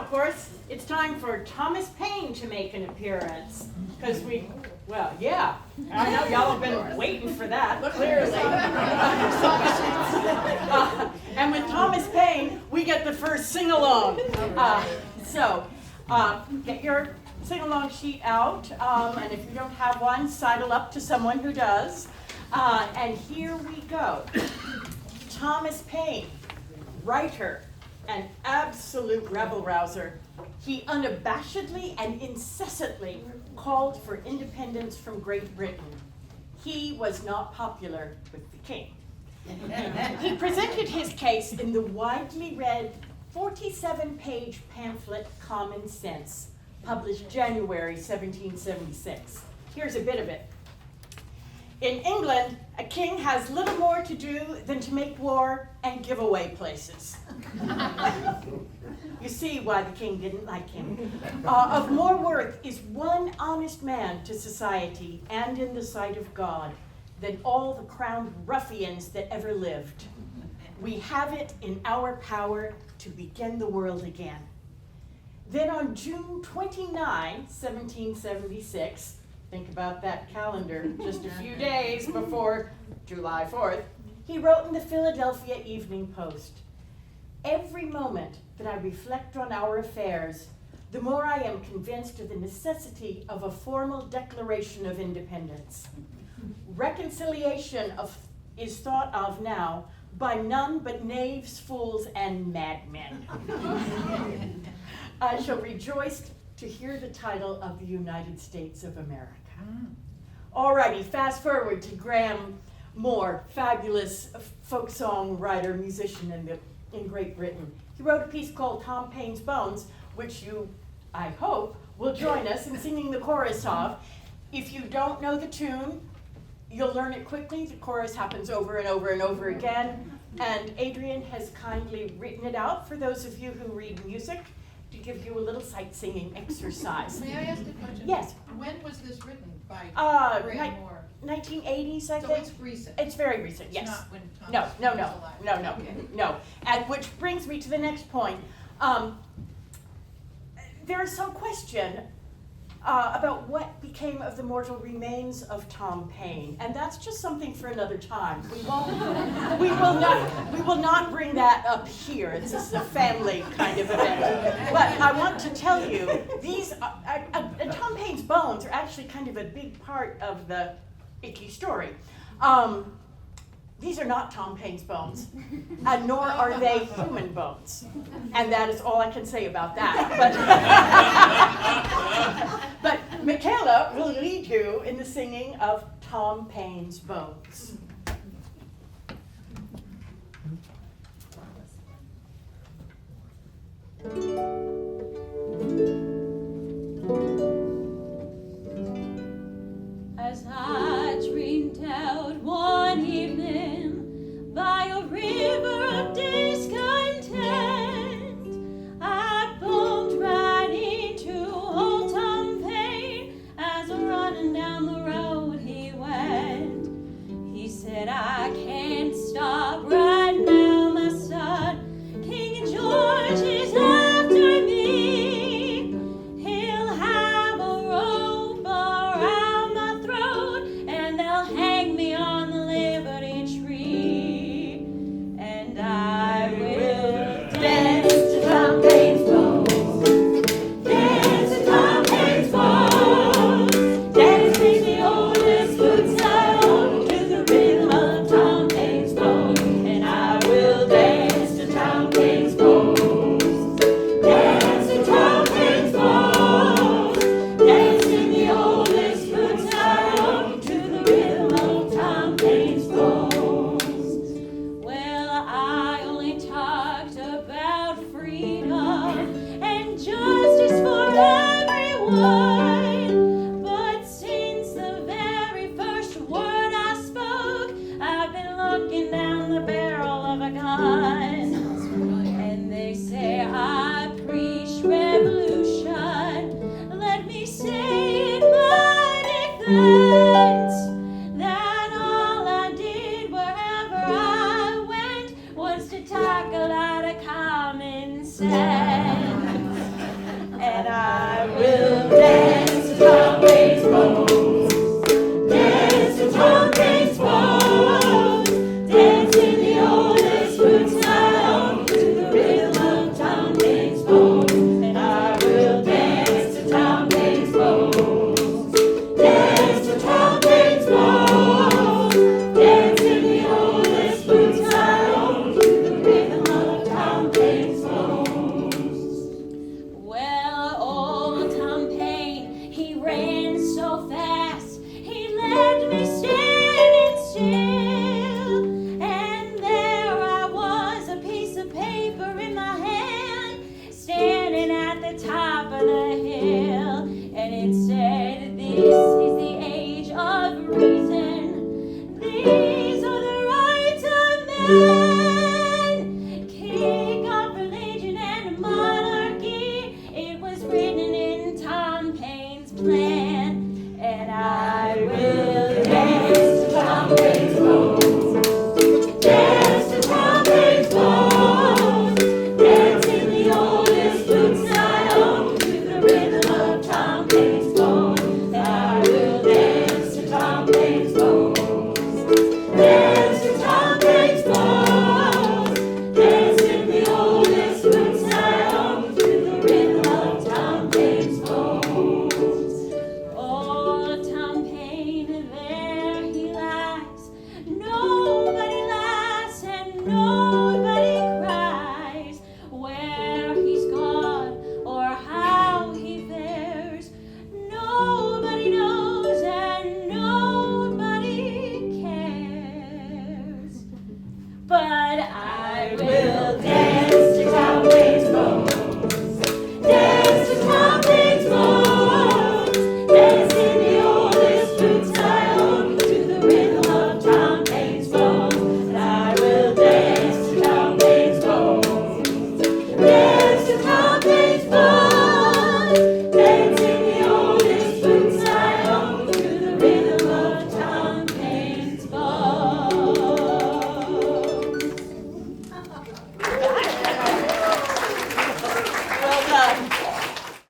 of course, it's time for Thomas Paine to make an appearance. Because yeah, I know y'all have been waiting for that, clearly. And with Thomas Paine, we get the first sing-along. Get your sing-along sheet out, and if you don't have one, sidle up to someone who does. And here we go. Thomas Paine, writer, an absolute rebel-rouser. He unabashedly and incessantly called for independence from Great Britain. He was not popular with the king. He presented his case in the widely read 47-page pamphlet, Common Sense, published January 1776. Here's a bit of it. In England, a king has little more to do than to make war and give away places. You see why the king didn't like him. Of more worth is one honest man to society and in the sight of God than all the crowned ruffians that ever lived. We have it in our power to begin the world again. Then on June 29, 1776, think about that calendar, just a few days before July 4th, he wrote in the Philadelphia Evening Post, "Every moment that I reflect on our affairs, the more I am convinced of the necessity of a formal declaration of independence. Reconciliation is thought of now by none but knaves, fools, and madmen. I shall rejoice to hear the title of the United States of America." Alrighty, fast forward to Graham Moore, fabulous folk song writer, musician in Great Britain. He wrote a piece called Tom Paine's Bones, which you, I hope, will join us in singing the chorus of. If you don't know the tune, you'll learn it quickly. The chorus happens over and over and over again. And Adrian has kindly written it out for those of you who read music to give you a little sight singing exercise. May I ask a question? Yes. When was this written by Graham Moore? 1980s, I So think. it's recent. It's very recent, It's yes. not when Thomas No. was alive. Okay. No. And which brings me to the next point. There is some question about what became of the mortal remains of Tom Paine, and that's just something for another time. We will not bring that up here. It's just a family kind of event. But I want to tell you, these Tom Paine's bones are actually kind of a big part of the icky story. These are not Tom Paine's bones, nor are they human bones. And that is all I can say about that. But Michaela will lead you in the singing of Tom Paine's Bones. As I dreamed out one evening by a river of discontent, I bumped right into old Tom Paine as running down the road he went. He said, at the top of the hill, and it said,